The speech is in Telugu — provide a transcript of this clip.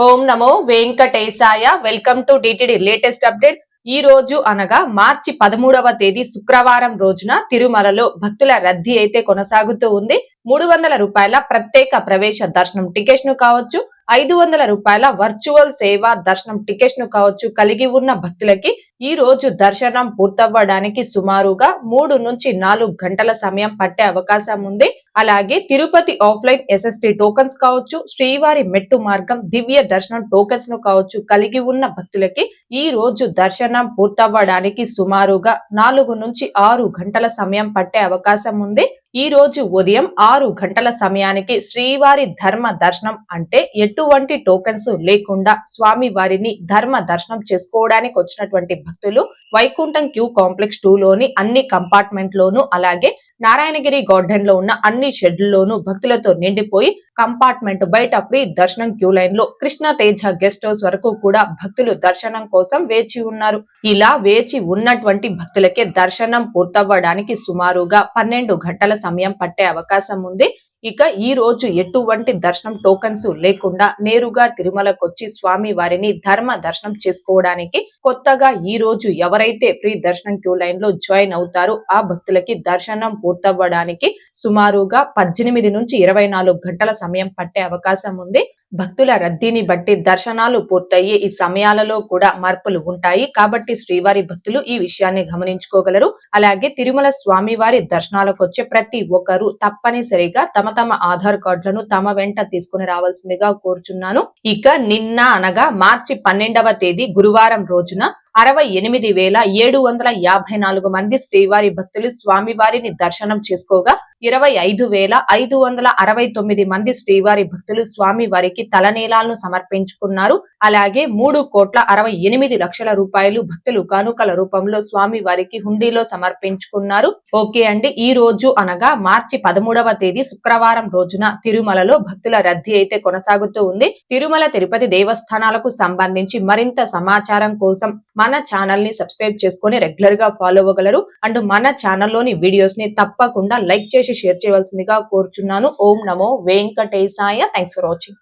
Om Namo Venkatesaya. Welcome to DTD latest updates. ఈ రోజు అనగా మార్చి 13వ తేదీ శుక్రవారం రోజున తిరుమలలో భక్తుల రద్దీ అయితే కొనసాగుతూ ఉంది. 300 రూపాయల ప్రత్యేక ప్రవేశ దర్శనం టికెట్ ను కావచ్చు, 500 రూపాయల వర్చువల్ సేవ దర్శనం టికెట్ ను కావచ్చు కలిగి ఉన్న భక్తులకి ఈ రోజు దర్శనం పూర్తవ్వడానికి సుమారుగా 3 నుంచి 4 గంటల సమయం పట్టే అవకాశం ఉంది. అలాగే తిరుపతి ఆఫ్లైన్ ఎస్ఎస్టీ టోకన్స్ కావచ్చు, శ్రీవారి మెట్టు మార్గం దివ్య దర్శనం టోకన్స్ ను కావచ్చు కలిగి ఉన్న భక్తులకి ఈ రోజు దర్శనం పూర్తవ్వడానికి సుమారుగా 4 నుంచి 6 గంటల సమయం పట్టే అవకాశం ఉంది. ఈ రోజు ఉదయం 6 గంటల సమయానికి శ్రీవారి ధర్మ దర్శనం అంటే ఎటువంటి టోకెన్స్ లేకుండా స్వామి వారిని ధర్మ దర్శనం చేసుకోవడానికి వచ్చినటువంటి భక్తులు వైకుంఠం క్యూ కాంప్లెక్స్ 2 లోని అన్ని కంపార్ట్మెంట్ లోను, అలాగే నారాయణగిరి గార్డెన్ లో ఉన్న అన్ని షెడ్లలోనూ భక్తులతో నిండిపోయి కంపార్ట్మెంట్ బయట ఫ్రీ దర్శనం క్యూ లైన్ లో కృష్ణ తేజ గెస్ట్ హౌస్ వరకు కూడా భక్తులు దర్శనం కోసం వేచి ఉన్నారు. ఇలా వేచి ఉన్నటువంటి భక్తులకే దర్శనం పూర్తవ్వడానికి సుమారుగా 12 గంటల సమయం పట్టే అవకాశం ఉంది. ఇక ఈ రోజు ఎటువంటి దర్శనం టోకన్స్ లేకుండా నేరుగా తిరుమలకు వచ్చి స్వామి వారిని ధర్మ దర్శనం చేసుకోవడానికి కొత్తగా ఈ రోజు ఎవరైతే ఫ్రీ దర్శనం క్యూ లైన్ లో జాయిన్ అవుతారో ఆ భక్తులకి దర్శనం పూర్తవ్వడానికి సుమారుగా 18 నుంచి 24 గంటల సమయం పట్టే అవకాశం ఉంది. భక్తుల రద్దీని బట్టి దర్శనాలు పూర్తయ్యే ఈ సమయాలలో కూడా మార్పులు ఉంటాయి కాబట్టి శ్రీవారి భక్తులు ఈ విషయాన్ని గమనించుకోగలరు. అలాగే తిరుమల స్వామివారి దర్శనాలకు వచ్చే ప్రతి ఒక్కరూ తప్పనిసరిగా తమ ఆధార్ కార్డులను తమ వెంట తీసుకుని రావాల్సిందిగా కోరుచున్నాను. ఇక నిన్న అనగా మార్చి 12వ తేదీ గురువారం రోజున 68,754 మంది శ్రీవారి భక్తులు స్వామివారిని దర్శనం చేసుకోగా 25,569 మంది శ్రీవారి భక్తులు స్వామివారికి తలనీలాలను సమర్పించుకున్నారు. అలాగే 3,68,00,000 రూపాయలు భక్తులు కానుకల రూపంలో స్వామివారికి హుండీలో సమర్పించుకున్నారు. ఓకే అండి, ఈ రోజు అనగా మార్చి 13వ తేదీ శుక్రవారం రోజున తిరుమలలో భక్తుల రద్దీ అయితే కొనసాగుతూ ఉంది. తిరుమల తిరుపతి దేవస్థానాలకు సంబంధించి మరింత సమాచారం కోసం మన ఛానల్ ని సబ్స్క్రైబ్ చేసుకొని రెగ్యులర్ గా ఫాలో అవ్వగలరు. అండ్ మన ఛానల్లోని వీడియోస్ ని తప్పకుండా లైక్ చేసి షేర్ చేయవలసిందిగా కోరుచున్నాను. ఓం నమో వెంకటేశాయ. Thanks for watching.